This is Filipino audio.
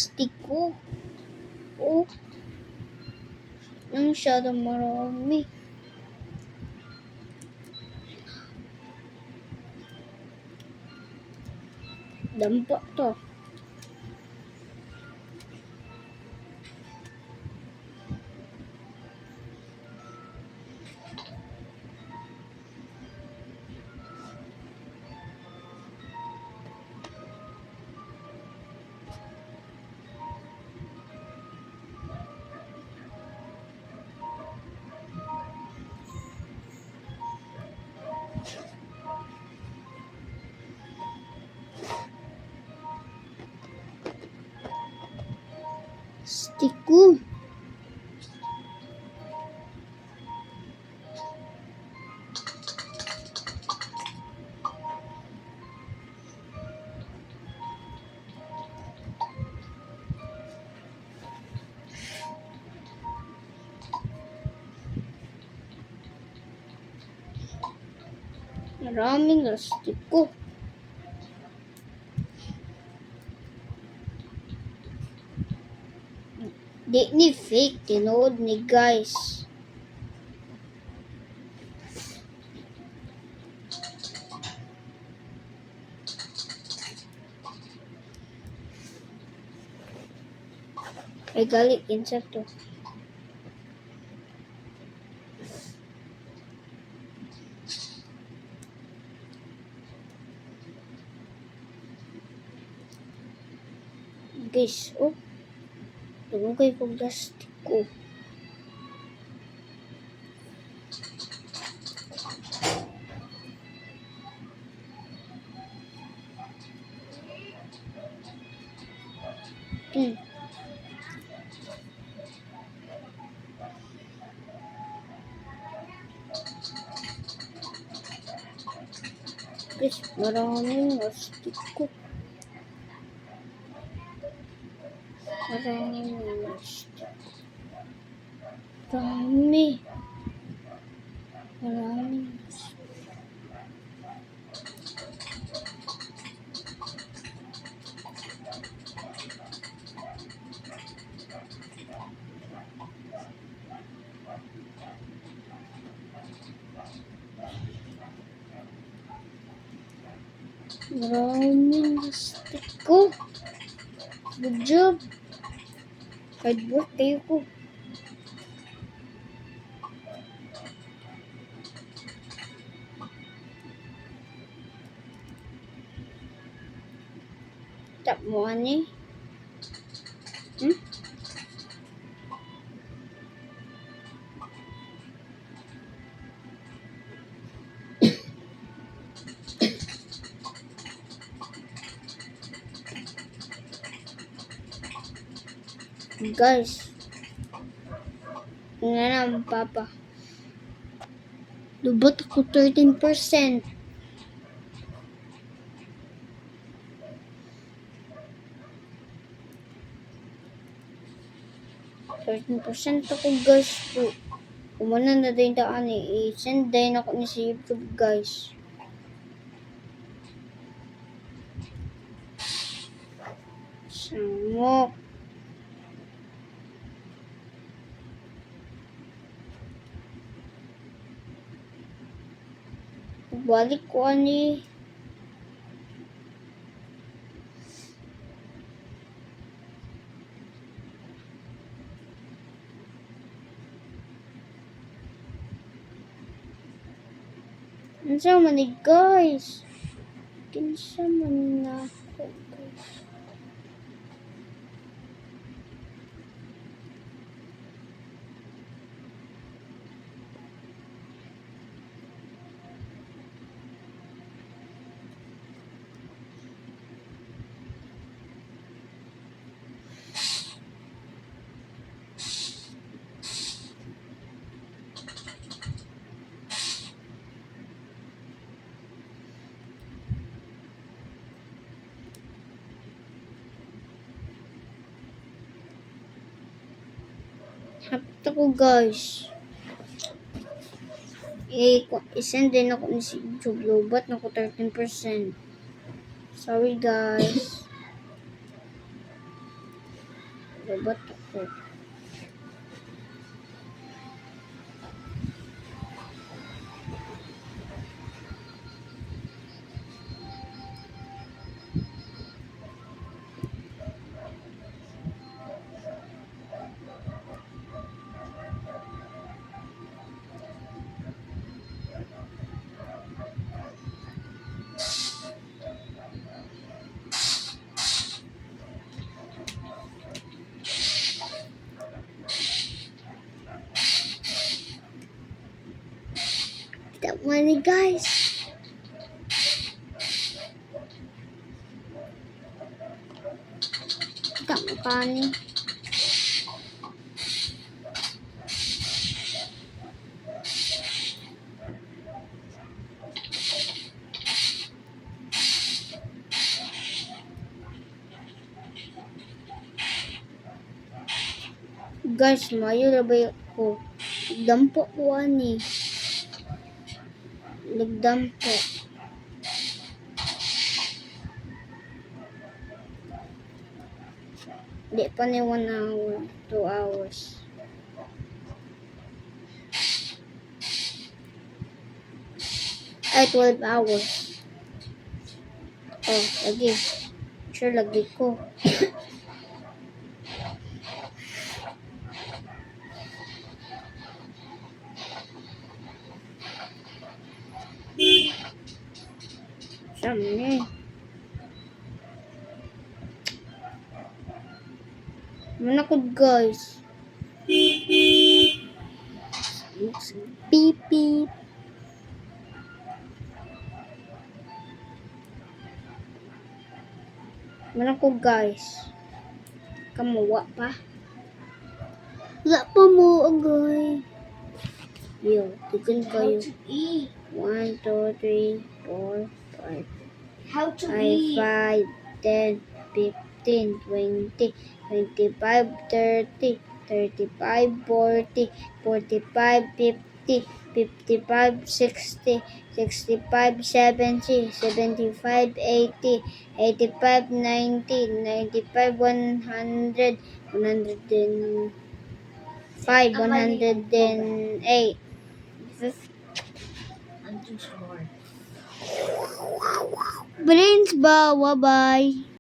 stick ko. Oh, masyadong marami. Dampa to. Stick ko. Maraming stick ko. Di ni fake, tinood ni guys. Ay galit kinsa to. Guys, oh. Tugay kong plastic ko. Guys, maraming plastic ko. Maraming plastic. Marami. Maraming plastic ko. Good job. Hard work kayo ko. Tap mo ani. Guys, nga naman papa. Lubot ako 13%. Ako guys. Umana na din daan i-send din ako ni sa YouTube guys. Samok. Balik ko ani. Kinsa man ni guys. Kinsa man na ako guys. Hapit ako guys. I-send din ako ni si YouTube. Lobat na ko 13%. Sorry guys. Robot ako. That money, guys. Kita mo kani. Guys, mayo na ba ko? Dampo ko ani. Nagdampo. Di pa ni 1 hour, 2 hours. Ay, 12 hours. Oh, lagi. Sure, lagi ko. Saan ni? Manakod, guys. Beep, beep. Manakod, guys. Kamuwa pa. Wala pa mo, agay. Yo, tigan kayo. 1, 2, 3, 4, 5. How to 5, eat? 10, 15, 20, 25, 30, 35, 40, 45, 50, 55, 60, 65, 70, 75, 80, 85, 90, 95, 100, 105, 108, I'm too smart. Brains ba? Bye-bye.